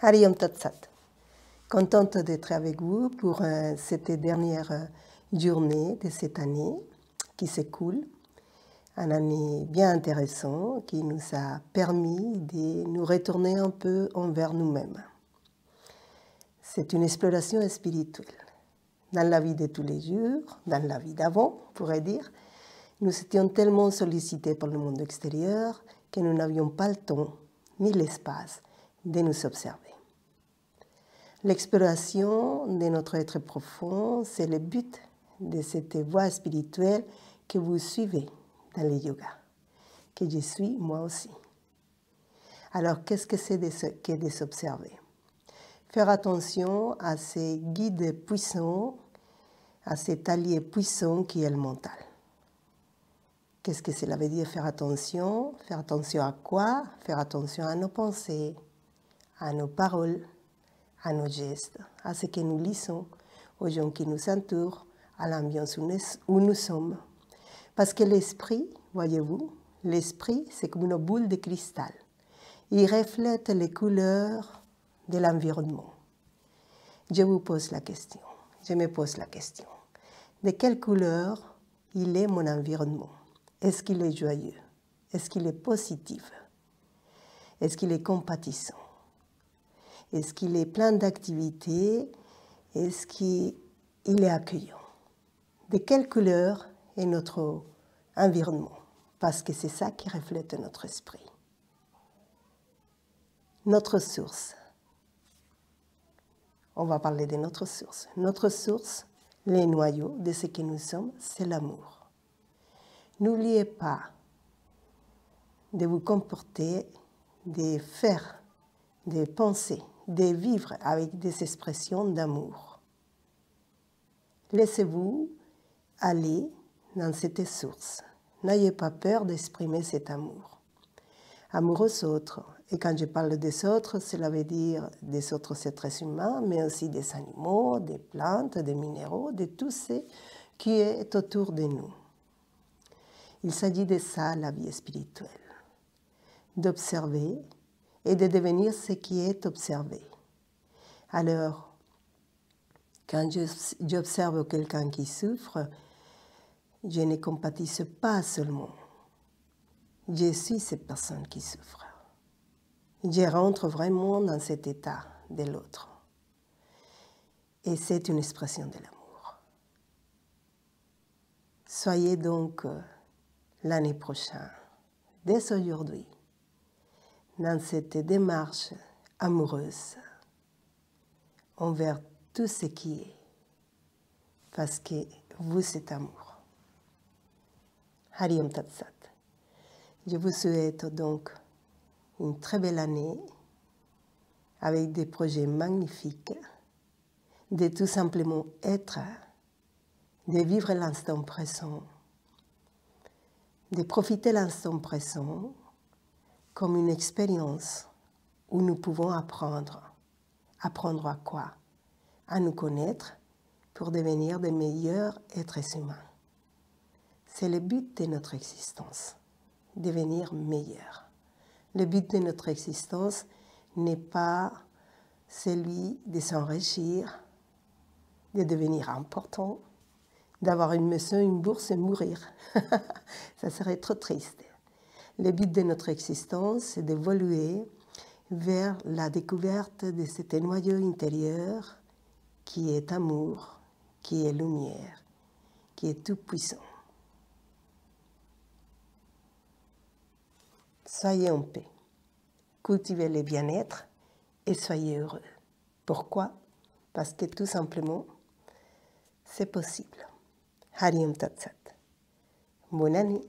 Hari Om Tat Sat. Contente d'être avec vous pour cette dernière journée de cette année qui s'écoule. Une année bien intéressante qui nous a permis de nous retourner un peu envers nous-mêmes. C'est une exploration spirituelle. Dans la vie de tous les jours, dans la vie d'avant, on pourrait dire, nous étions tellement sollicités par le monde extérieur que nous n'avions pas le temps ni l'espace de nous observer. L'exploration de notre être profond, c'est le but de cette voie spirituelle que vous suivez dans le yoga, que je suis moi aussi. Alors, qu'est-ce que c'est que de s'observer? Faire attention à ces guides puissants, à cet allié puissant qui est le mental. Qu'est-ce que cela veut dire faire attention? Faire attention à quoi? Faire attention à nos pensées, à nos paroles, à nos gestes, à ce que nous lisons, aux gens qui nous entourent, à l'ambiance où nous sommes. Parce que l'esprit, voyez-vous, l'esprit, c'est comme une boule de cristal. Il reflète les couleurs de l'environnement. Je vous pose la question, je me pose la question. De quelle couleur il est mon environnement? Est-ce qu'il est joyeux? Est-ce qu'il est positif? Est-ce qu'il est compatissant? Est-ce qu'il est plein d'activités? Est-ce qu'il est accueillant? De quelle couleur est notre environnement? Parce que c'est ça qui reflète notre esprit. Notre source. On va parler de notre source. Notre source, les noyaux de ce que nous sommes, c'est l'amour. N'oubliez pas de vous comporter, de faire, de penser, de vivre avec des expressions d'amour. Laissez-vous aller dans cette source. N'ayez pas peur d'exprimer cet amour. Amour aux autres. Et quand je parle des autres, cela veut dire des autres êtres humains, mais aussi des animaux, des plantes, des minéraux, de tout ce qui est autour de nous. Il s'agit de ça, la vie spirituelle. D'observer et de devenir ce qui est observé. Alors, quand j'observe quelqu'un qui souffre, je ne compatisse pas seulement. Je suis cette personne qui souffre. Je rentre vraiment dans cet état de l'autre. Et c'est une expression de l'amour. Soyez donc l'année prochaine, dès aujourd'hui, dans cette démarche amoureuse envers tout ce qui est, parce que vous êtes amour. Hari Om Tat Sat. Je vous souhaite donc une très belle année avec des projets magnifiques, de tout simplement être, de vivre l'instant présent, de profiter l'instant présent comme une expérience où nous pouvons apprendre. Apprendre à quoi? À nous connaître pour devenir de meilleurs êtres humains. C'est le but de notre existence, devenir meilleur. Le but de notre existence n'est pas celui de s'enrichir, de devenir important, d'avoir une maison, une bourse et mourir. Ça serait trop triste. Le but de notre existence, c'est d'évoluer vers la découverte de cet noyau intérieur qui est amour, qui est lumière, qui est tout puissant. Soyez en paix, cultivez le bien-être et soyez heureux. Pourquoi? Parce que tout simplement, c'est possible. Hari Om Tat Sat. Bonne année.